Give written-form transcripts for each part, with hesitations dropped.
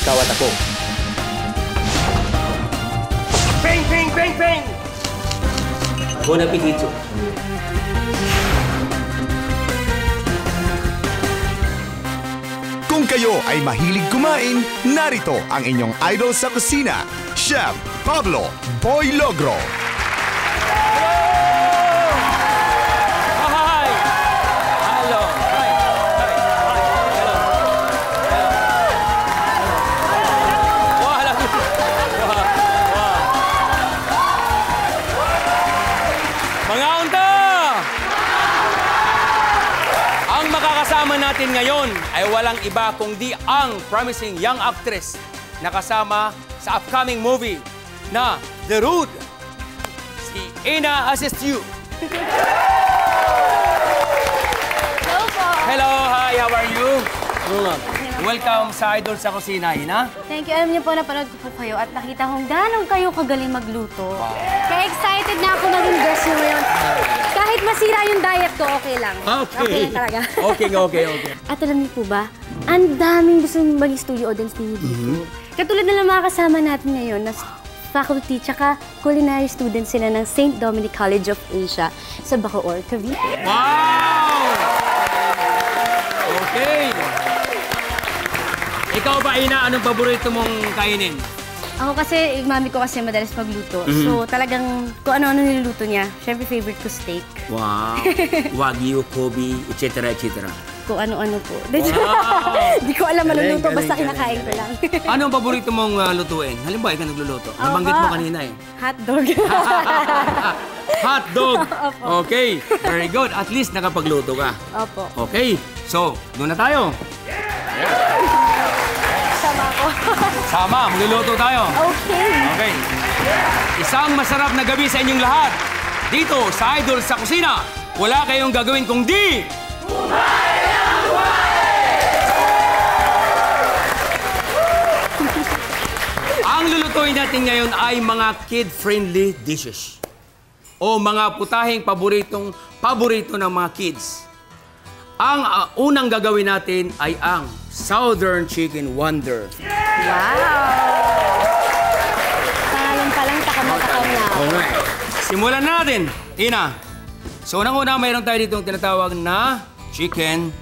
ikaw at ako. Bang, bang, bang, bang! Bon appetito. Kung kayo ay mahilig kumain, narito ang inyong idol sa kusina, Chef Pablo Boy Logro. Hi! Hello! Hi! Hi! Hi! Hello! Hello! Wow! Mga unta! Ang makakasama natin ngayon ay walang iba kundi ang promising young actress na kasama sa upcoming movie na The Road. Si Ina Asistio. Hello po. Hello, hi, how are you? Welcome sa Idol sa Kusina, Ina. Thank you. Alam niyo po, napanood ko po kayo at nakita kong gano'ng kayo kagaling magluto. Wow. Kaya excited na ako maging guest niyo ngayon. Kahit masira yung diet ko, okay lang. Okay lang talaga. Okay. At alam niyo po ba, ang daming gusto maging studio audience ninyo dito. Katulad na lang mga kasama natin ngayon na faculty tsaka culinary students sila ng St. Dominic College of Asia sa Bacoor, Cavite. Wow! Okay. Ikaw ba, Ina, anong paborito mong kainin? Ako kasi, mami ko kasi madalas magluto. So talagang kung ano-ano niluluto niya. Siyempre favorite ko steak. Wow. Wagyu, Kobe, etc. etc. Kung ano-ano po. Wow! Di ko alam Galing, maluluto, galing, basta galing, kinakain ko lang. Anong paborito mong lutuin? Halimbawa, ikaw nagluluto. Nabanggit mo kanina eh. Hotdog. Hotdog! Okay, very good. At least nakapagluto ka. Opo. Okay, so, doon na tayo. Sama ko. Sama, magluluto tayo. Okay. Okay. Isang masarap na gabi sa inyong lahat. Dito sa Idol sa Kusina, wala kayong gagawin kung di... Ang lulutuin natin ngayon ay mga kid-friendly dishes. O mga putahing paborito ng mga kids. Ang unang gagawin natin ay ang Southern Chicken Wonder. Wow! Pangalan pa lang, takam-takam na ako. Okay. Simulan na natin, Ina. So, unang-una, mayroon tayo dito tinatawag na chicken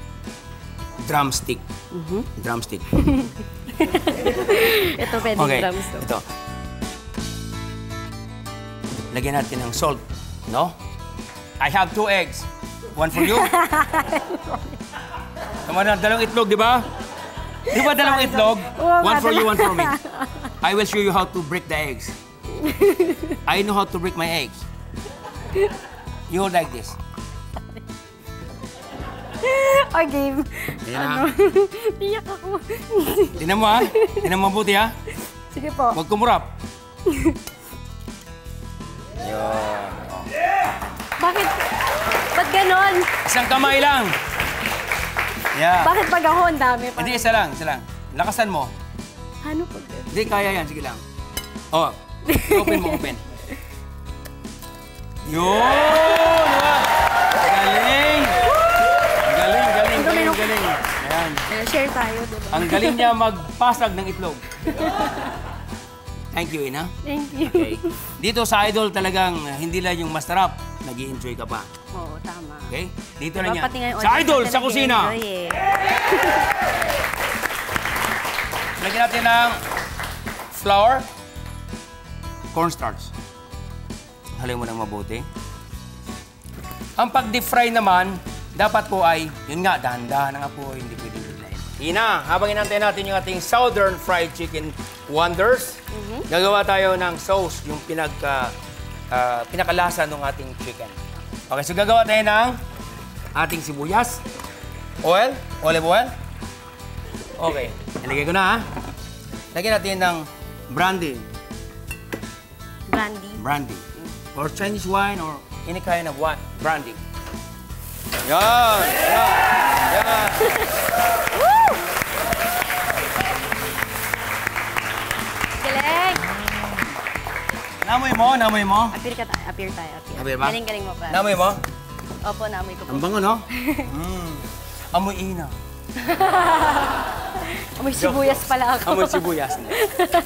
drumstick. Drumstick. Ito pwedeng Okay, drums to. ito. Lagyan natin ng salt, no? I have 2 eggs. One for you. Tama na, dalawang itlog, di ba? Di ba dalawang itlog? One for you, one for me. I will show you how to break the eggs. I know how to break my eggs. You hold like this. Okay. Ayan na. Tiyak ako. Tingnan mo, ha? Tingnan mo mabuti, ha? Sige po. Huwag kumurap. Yun. Bakit? Ba't ganon? Isang kamay lang. Yeah. Bakit pag ako ang dami pa? Hindi, isa lang. Lakasan mo. Ano pag ganon? Hindi, kaya yan. Sige lang. Oh, open mo, open. Yun! Galing! Galing. Ayan. Share tayo, diba? Ang galing niya magpasag ng itlog. Thank you, Ina. Thank you. Okay. Dito sa Idol talagang hindi lang yung masarap, nag-i-enjoy ka pa. Oo, tama. Okay? Dito Diba, lang yan. pati ngayon, Sa audience Idol, natin sa kusina. nag-i-enjoy eh. Lagyan natin ng flour, cornstarch. Halin mo ng mabuti. Ang pag-deep fry naman, dapat po ay, yun nga, dahan-dahan ang apoy, hindi pwedeng biglayin. Ina, habang inantay natin yung ating Southern Fried Chicken Wonders, gagawa tayo ng sauce, yung pinakalasa ng ating chicken. Okay, so gagawa tayo ng ating sibuyas, oil, olive oil. Okay, nilagay ko na, ha? Lagyan natin ng brandy. Brandy. Or Chinese wine or any kind of wine. Brandy. Yan! Galing! Namoy mo. Appear tayo. Appear ba? Galing mo pa. Namoy mo? Opo, namoy ko po. Ang bango, no? Amoy Ina. Amoy sibuyas pala ako. Amoy sibuyas.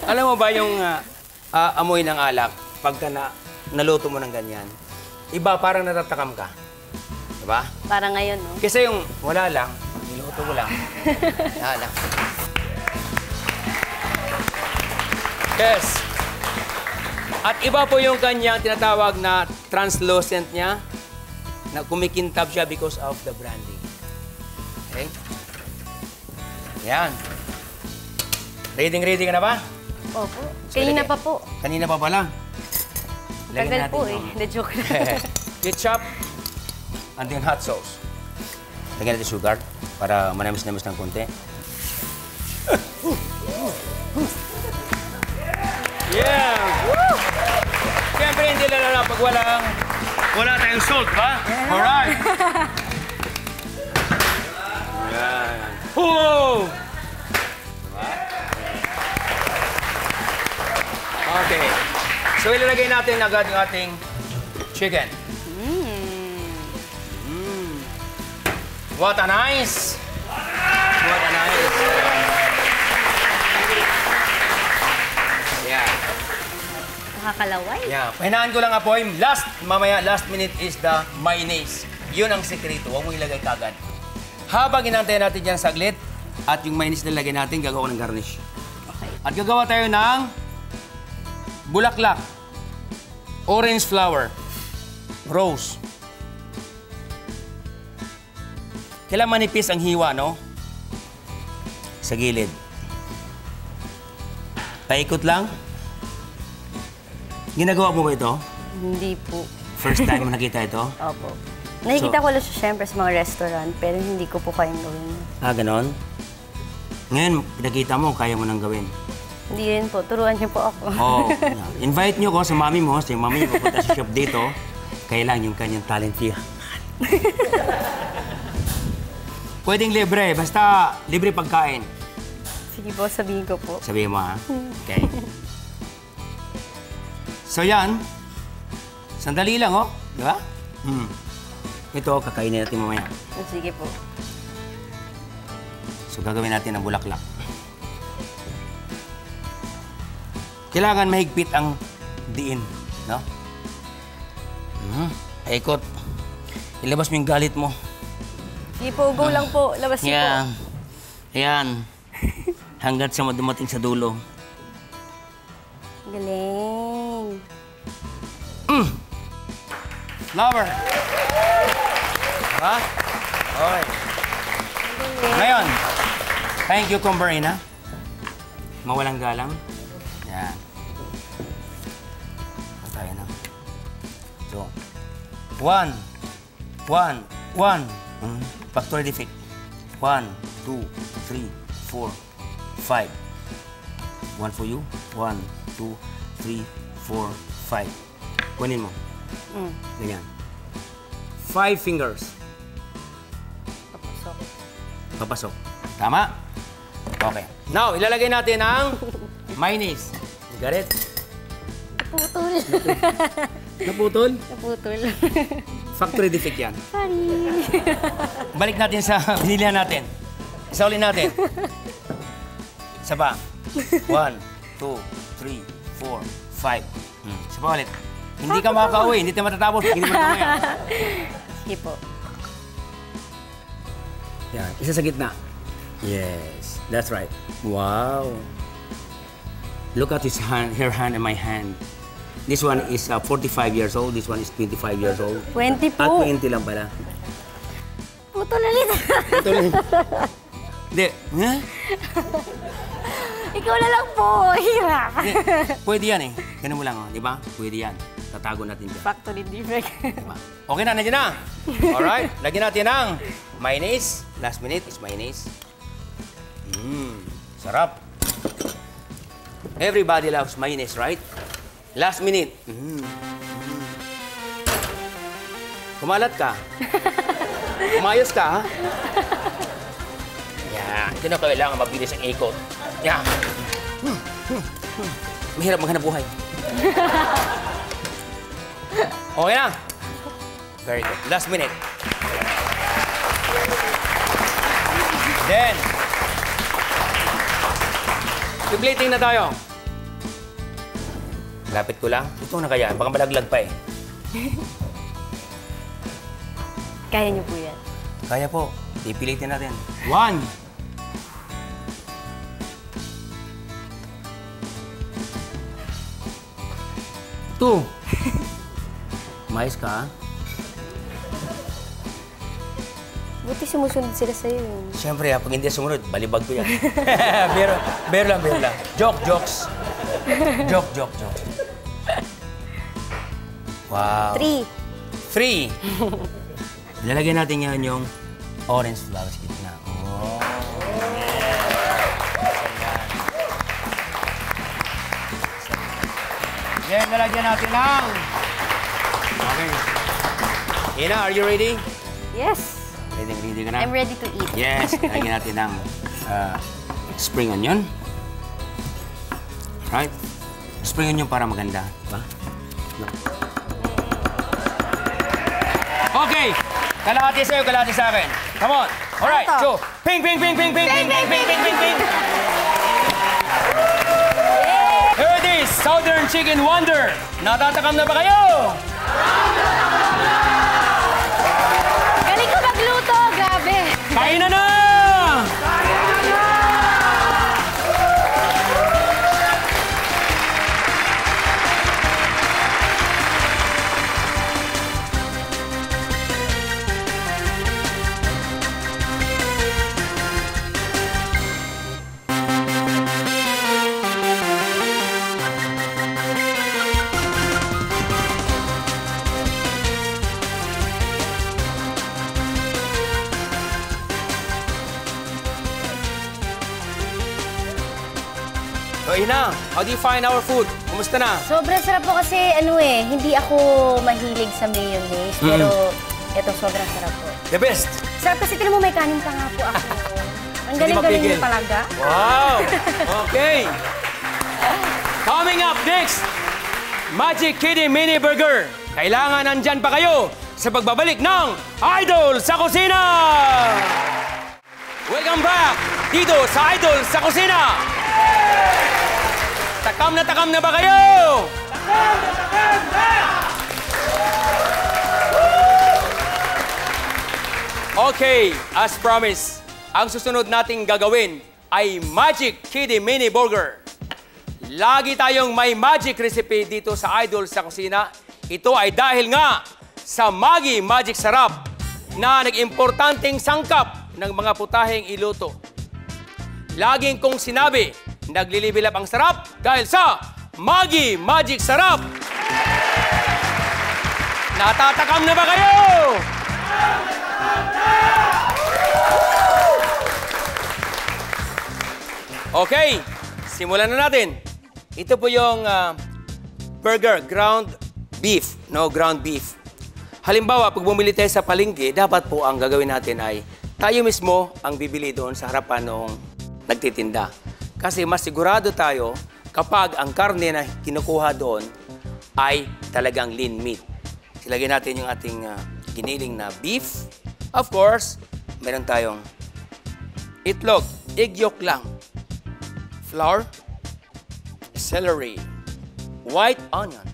Alam mo ba yung amoy ng alak, pagka naluto mo ng ganyan, iba parang natatakam ka. Diba? Parang ngayon, no? Kasi yung wala lang, niluto ko lang. Wala lang. Yes. At iba po yung kanyang tinatawag na translucent niya, na kumikintab siya because of the brandy. Okay? Yan. Ready ka na ba? Opo. Kanina pa po. Kanina pa pala. Tagal po eh. The joke na. Ketchup and then hot sauce. Lagyan natin sugar para manamis-namis ng konti. Yeah! Siyempre hindi lalala pag wala tayong salt, ba? Alright! Yan. Oh! Okay. So ilalagay natin agad yung ating chicken. What a nice! What a nice! Yeah. Nakakalaway. Yeah. Pahinaan ko lang apoy. Last minute is the mayonnaise. Yun ang sekreto. Huwag mo ilagay kagad. Habang inantayin natin dyan saglit, at yung mayonnaise na lagay natin, gagawa ng garnish. Okay. At gagawa tayo ng bulaklak, orange flower, rose. Kailangan manipis ang hiwa, no? Sa gilid. Paikot lang. Ginagawa mo ba ito? Hindi po. First time mo nakita ito? Opo. Nakikita ko lang siya siyempre sa mga restaurant, pero hindi ko po kayang gawin. Ah, ganon? Ngayon, nakita mo, kaya mo nang gawin. Hindi rin po. Turuan niyo po ako. Oh, invite nyo ko sa mami mo. Si mami mo pupunta sa shop dito. Kailan yung kanyang talent fee. Pwedeng libre, basta libre pagkain. Sige po, sabihin ko po. Sabihin mo, ha? Okay. So yan, sandali lang, oh. Di ba? Ito, kakainin natin mamaya. Sige po. So gagawin natin ang bulaklak. Kailangan mahigpit ang diin, no? Ikot. Ilabas mo yung galit mo. Sige po, go lang po. Labas niyo po. Yan. Yan. Hanggat sa dumating sa dulo. Galing. Lover. Ha? Okay. Ngayon, thank you, Comberina. Mawalang galang. Yan. Tayo na. So, one. Factory defect. 1, 2, 3, 4, 5. One for you. 1, 2, 3, 4, 5. Kunin mo. Ganyan. 5 fingers. Papasok. Papasok. Tama? Okay. Now, ilalagay natin ang mayonnaise. You got it? Naputol. Naputol? Naputol. Factory defect yan. Sorry. Balik natin sa binilihan natin. Isa ulit natin. Isa pa. 1, 2, 3, 4, 5. Isa pa ulit. Hindi ka makakauwi. Hindi tayo matatapos. Hindi mo na yan. Sige po. Yan. Isa sa gitna. Yes. That's right. Wow. Look at his hand, her hand and my hand. This one is 45 years old. This one is 25 years old. 20 po. At 20 lang pala. Putol ulit. Ito lang. Hindi. Huh? Ikaw na lang po. Hirap. Hindi. Pwede yan eh. Ganun mo lang, oh. Di ba? Pwede yan. Tatago natin dyan. Factory defect. Diba? Okay na, nandiyan na. Alright. Lagyan natin ng mayonnaise. Last minute is mayonnaise. Sarap. Everybody loves mayonnaise, right? Last minute. Kumalat ka. Umayos ka, ha? Yan. Ito na kailangan mabilis ang ikot. Yan. Mahirap maghanap buhay. Okay na. Very good. Last minute. Then, plating na tayo. Lapit ko lang. Ito na kaya. Baka malaglag pa eh. Kaya niyo po yan. Kaya po. Pipilitin natin. 1. 2. Mais ka, ha? Buti sumusunod sila sa'yo. Siyempre, pag hindi sumunod, balibag ko yan. bero lang. Jokes. Joke. Wow. 3. Lalagyan natin ngayon yung orange flowers gitna. Oh. Then, lalagyan natin ng... Okay. Ina, are you ready? Yes. Ready ka na? I'm ready to eat. Yes. Lalagyan natin ng spring onion. Right? Spring onion para maganda. Diba? Okay. Kalahati sa'yo, kalahati sa akin. Come on. Alright. So, ping. Here it is, Southern Chicken Wonder. Natatakam na ba kayo? Galing ko magluto, grabe. Kain na! So, Ina, how do you find our food? Kumusta na? Sobrang sarap po kasi hindi ako mahilig sa mayonnaise. Pero ito sobrang sarap po. The best. Sarap kasi tinan mo may kanin pa nga po ako. Ang galing-galing niyo talaga. Wow! Okay. Coming up next, Magic Kitty Mini Burger. Kailangan nandyan pa kayo sa pagbabalik ng Idol sa Kusina! Welcome back dito sa Idol sa Kusina! Takam na ba kayo? Takam na! Okay, as promised, ang susunod nating gagawin ay Magic Kitty Mini Burger. Lagi tayong may magic recipe dito sa Idol sa Kusina. Ito ay dahil nga sa Maggi Magic Sarap na nag-importanteng sangkap ng mga putaheng iluto. Laging kong sinabi, naglilibil up ang sarap dahil sa Maggi Magic Sarap. Natatakam na ba kayo? Okay, simulan na natin. Ito po yung burger, ground beef. No, ground beef. Halimbawa, pag bumili tayo sa palengke, dapat po ang gagawin natin ay tayo mismo ang bibili doon sa harapan ng nagtitinda. Kasi mas sigurado tayo kapag ang karne na kinukuha doon ay talagang lean meat. Silagay natin yung ating giniling na beef. Of course, meron tayong itlog, egg yolk lang, flour, celery, white onion.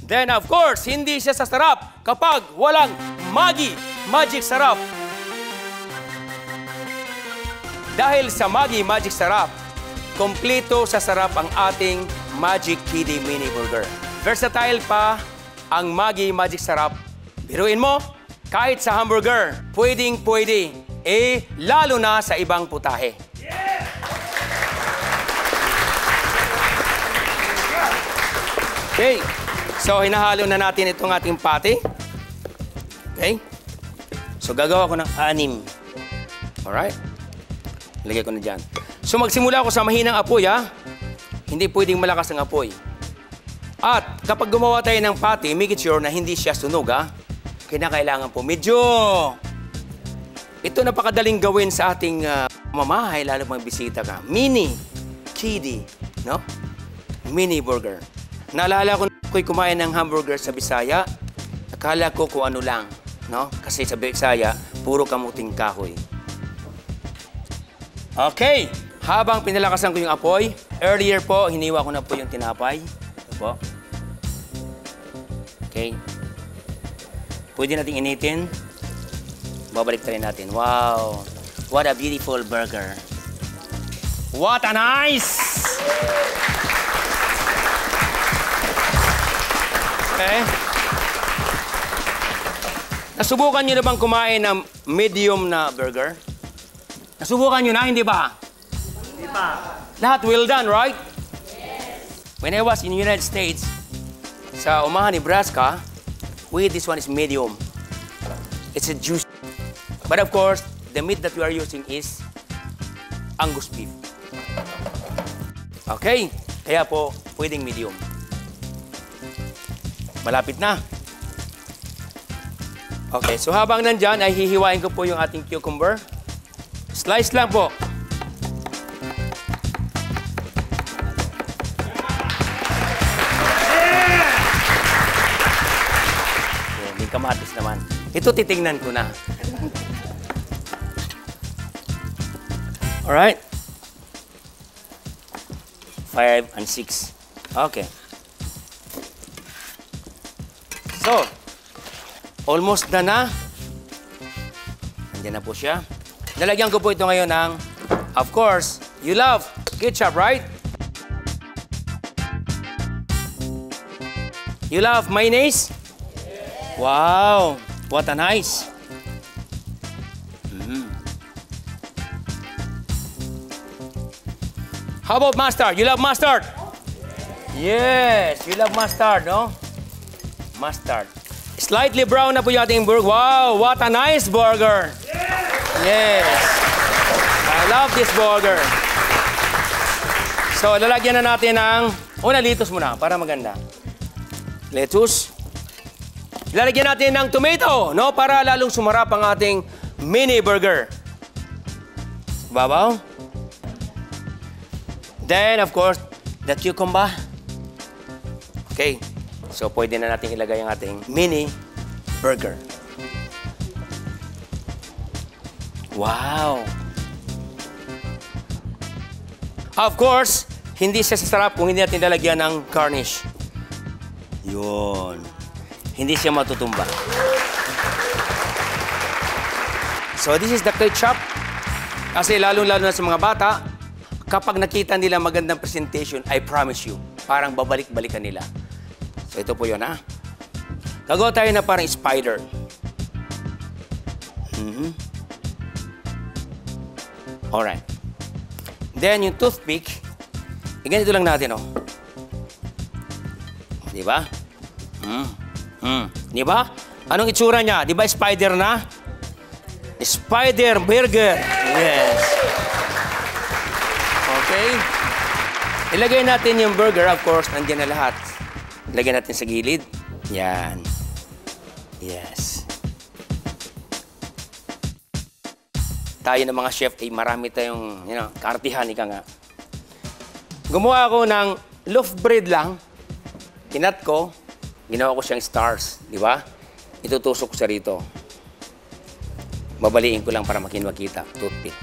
Then, of course, hindi siya sasarap kapag walang Maggi Magic Sarap. Dahil sa Maggi Magic Sarap, kompleto sa sarap ang ating Magic Kitty Mini Burger. Versatile pa ang Maggi Magic Sarap. Biruin mo, kahit sa hamburger, pwedeng-pwede. Lalo na sa ibang putahe. Okay. So, hinahalo na natin itong ating patty. Okay? So, gagawa ko ng 6. Alright? Lagay ko na dyan. So, magsimula ako sa mahinang apoy, ha? Hindi pwedeng malakas ang apoy. At kapag gumawa tayo ng patty, make sure na hindi siya sunog, ha? Kinakailangan po medyo... Ito napakadaling gawin sa ating mamahay, lalo pang bisita ka. Mini Kitty, no? Mini burger. Naalala ko ako'y kumain ng hamburger sa Bisaya. Akala ko kung ano lang, no? Kasi sa Bisaya, puro kamuting kahoy. Okay. Habang pinalakasan ko yung apoy, earlier po, hiniwa ko na po yung tinapay. Ito po. Okay. Pwede natin initin. Babalik tayo natin. Wow! What a beautiful burger. What a nice! Okay. Nasubukan nyo na bang kumain ng medium na burger? Nasubukan nyo na, hindi ba? Hindi pa. Lahat well done, right? Yes. When I was in the United States, sa Omaha, Nebraska, this one is medium. It's a juice. But of course, the meat that we are using is Angus beef. Okay, kaya po, pwedeng medium. Malapit na. Okay, so habang nandyan, ay hihiwain ko po yung ating cucumber. Slice lang po. May kamatis naman. Ito titingnan ko na. Alright. 5 and 6. Okay. So, almost done na. Nandiyan na po siya. Nalagyan ko po ito ngayon ng, of course, you love ketchup, right? You love mayonnaise? Yes. Wow, what a nice. How about mustard? You love mustard? Yes, you love mustard, no? Mustard. Slightly brown na po yung ating burger. Wow, what a nice burger. Yes. I love this burger. So, lalagyan na natin ng... lettuce muna para maganda. Lettuce. Lalagyan natin ng tomato, no? Para lalong sumarap ang ating mini burger. Babaw. Then, of course, the cucumber. Okay. So, pwede na natin ilagay ang ating mini burger. Wow! Of course, hindi siya sasarap kung hindi natin lalagyan ng garnish. Yun. Hindi siya matutumba. So, this is the ketchup. Kasi lalong-lalo na sa mga bata, kapag nakita nila magandang presentation, I promise you, parang babalik-balikan nila. So, ito po yun, ha? Gagawa tayo na parang spider. Alright. Then, yung toothpick, ganito lang natin, oh. Di ba? Di ba? Anong itsura niya? Di ba spider na? Spider burger. Yes. Okay. Ilagay natin yung burger, of course, nandiyan na lahat. Ilagay natin sa gilid. Yan. Yes. Tayo ng mga chef, ay marami tayong, kaartihan, ika nga. Gumawa ako ng loaf bread lang. Kinat ko, ginawa ko siyang stars, di ba? Itutusok ko sa rito. Babaliin ko lang para makinwakita. Toothpick.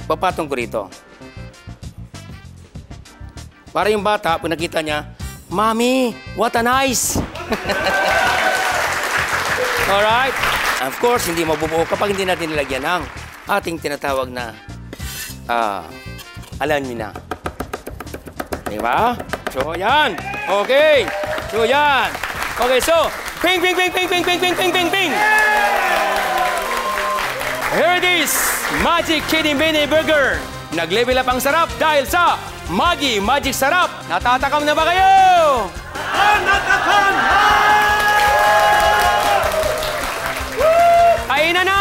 Papatong ko rito. Para yung bata, pag nakita niya, Mommy, what a nice! Alright? Of course, hindi mabubuo kapag hindi natin nilagyan ng ating tinatawag na, alam niyo na. Diba? So, yan. Okay. So, yan. Okay, so, ping, ping, ping, ping, ping, ping, ping, ping, ping, ping. Here it is, Magic Kitty Mini Burger. Nag-level up ang sarap dahil sa Maggi Magic Sarap. Natatakam na ba kayo? Natatakam! Kainan na!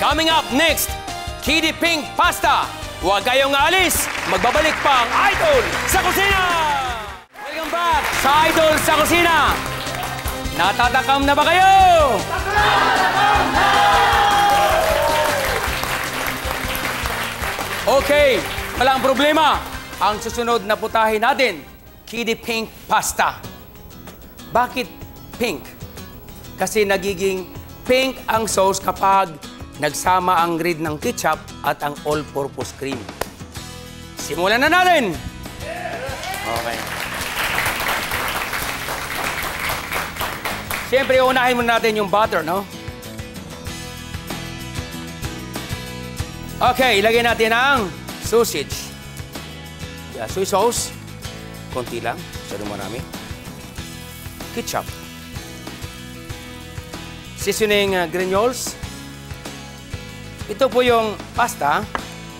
Coming up next, Kiddy Pink Pasta. Huwag kayong aalis. Magbabalik pa ang Idol sa Kusina! Welcome back sa Idol sa Kusina. Natatakam na ba kayo? Okay, walang problema. Ang susunod na putahe natin, Kiddy Pink Pasta. Bakit pink? Kasi nagiging pink ang sauce kapag nagsama ang grid ng ketchup at ang all-purpose cream. Simulan na natin! Okay. Siyempre, unahin muna natin yung butter, no? Okay, ilagay natin ang sausage. Yeah, soy sauce. Konti lang. Masyadong marami. Ketchup. Seasoning granules. Ito po yung pasta.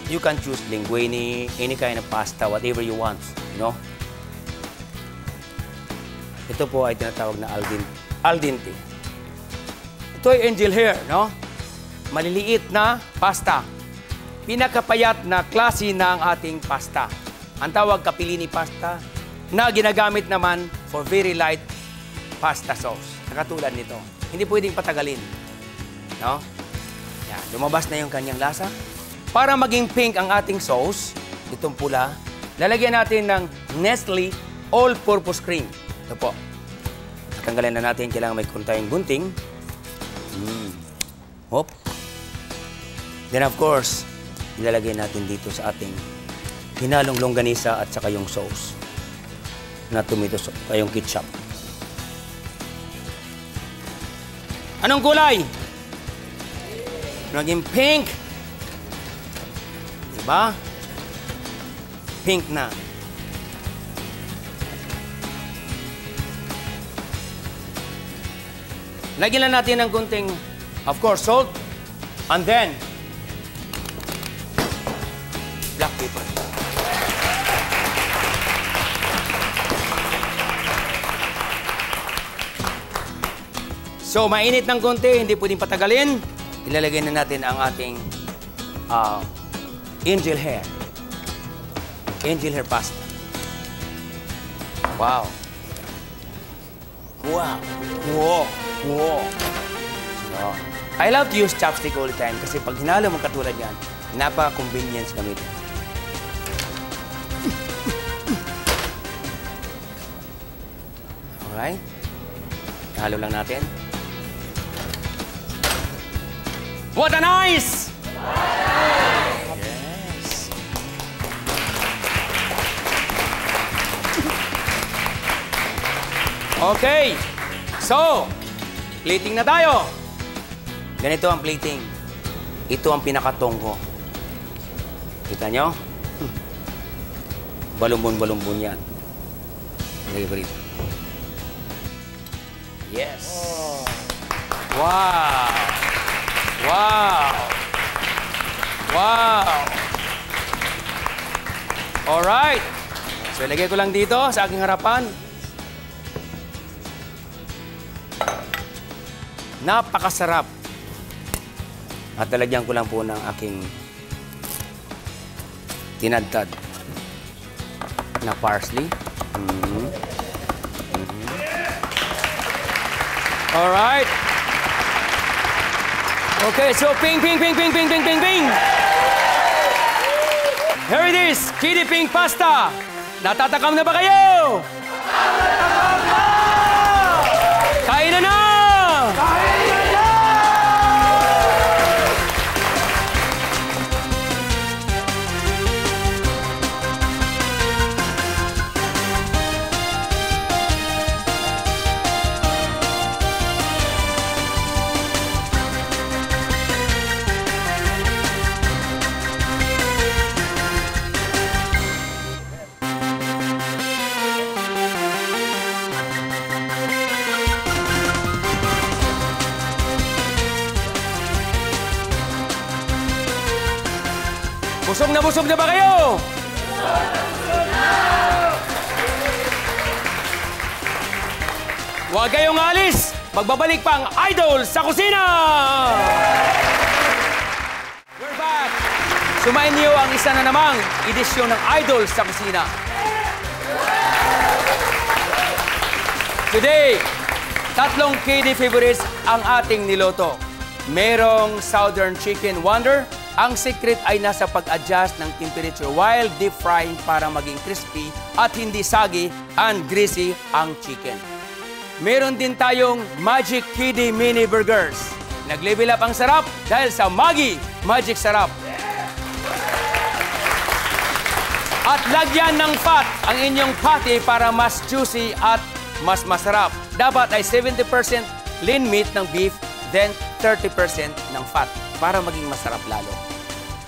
You can choose linguine, any kind of pasta, whatever you want, no? Ito po ay tinatawag na al dente. Ito ay angel hair, no? Maliliit na pasta. Pinakapayat na klase ng ating pasta. Ang tawag kapilini pasta na ginagamit naman for very light pasta sauce. Nakatulad nito. Hindi pwedeng patagalin, no? Yan, lumabas na yung kanyang lasa. Para maging pink ang ating sauce, itong pula, lalagyan natin ng Nestle All-Purpose Cream. Ito po. Tatanggalin na natin, kailangan may kuntayong gunting. Hop. Then of course, ilalagay natin dito sa ating hinalong longganisa at saka yung sauce na tomato sauce, yung ketchup. Anong kulay? Naging pink. Diba? Pink na. Lagyan lang natin ng kunting, of course, salt. And then, black pepper. So, mainit ng konti, hindi pwedeng patagalin. Ilalagay na natin ang ating angel hair. Angel hair pasta. Wow. Wow. Wow. Wow. So, I love to use chopstick all the time kasi pag hinalo mo katulad yan, napaka-convenience gamitin. Alright. Halo lang natin. What a nice! Yes. Okay. So, plating na tayo. Ganito ang plating. Ito ang pinakatonggo. Kita nyo? Balumbon-balumbon yan. Lagay pa rito. Yes. Wow. Wow. Wow. Alright. So, ilagay ko lang dito sa aking harapan. Napakasarap. At talagyan ko lang po ng aking tinadtad na parsley. Alright. Okay, so ping, ping, ping, ping, ping, ping, ping, ping. Here it is, Kiddy Pink Pasta. Natatakam na ba kayo? Natatakam na! Kain na na! Kain na na! Busog na ba kayo? Huwag kayong alis! Magbabalik pa ang Idol sa Kusina! Sumain niyo ang isa na namang edisyon ng Idol sa Kusina. Today, tatlong KD favorites ang ating niloto. Merong Southern Chicken Wonder. Ang secret ay nasa pag-adjust ng temperature while deep frying para maging crispy at hindi sagi and greasy ang chicken. Meron din tayong Magic KD Mini Burgers. Nag-level up ang sarap dahil sa Maggi Magic Sarap. At lagyan ng fat ang inyong patty para mas juicy at mas masarap. Dapat ay 70% lean meat ng beef, then 30% ng fat para maging masarap lalo.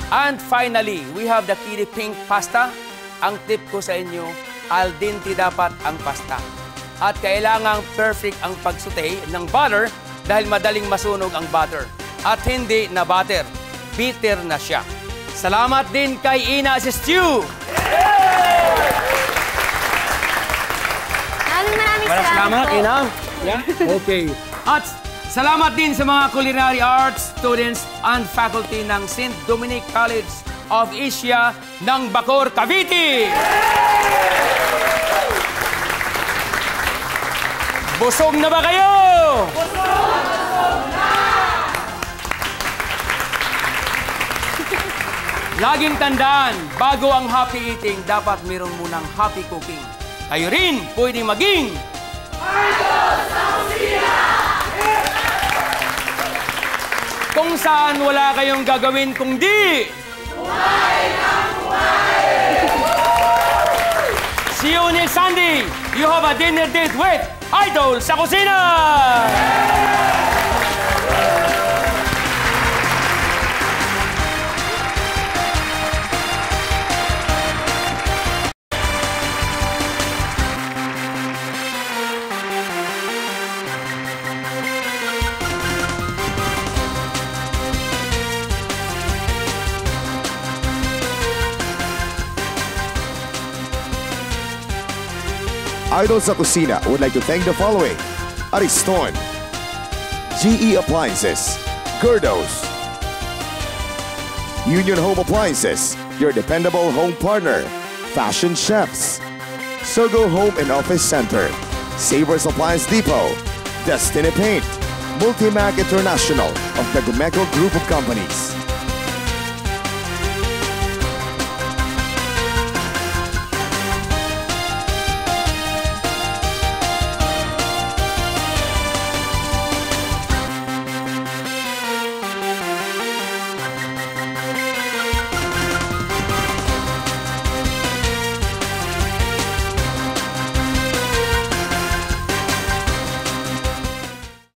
And finally, we have the KD Pink Pasta. Ang tip ko sa inyo, al dente dapat ang pasta. At kailangang perfect ang pagsaute ng butter dahil madaling masunog ang butter. At hindi na butter, bitter na siya. Salamat din kay Ina sa stew! Maraming Salamat, po. Ina. Yeah? Okay. At salamat din sa mga culinary arts students and faculty ng St. Dominic College of Asia ng Bacoor, Cavite. Busog na ba kayo? Busog na! Laging tandaan, bago ang happy eating, dapat mayroon munang happy cooking. Kayo rin pwedeng maging Idol sa Kusina! Kung saan wala kayong gagawin kung di kumain ang kumain! See you next Sunday! You have a dinner date with Idol sa Kusina! Idol sa Kusina would like to thank the following: Ariston, GE Appliances, Gerdos, Union Home Appliances, your dependable home partner, Fashion Chefs, Sogo Home and Office Center, Savers Appliance Depot, Destiny Paint, Multimac International of the Gumeco Group of Companies,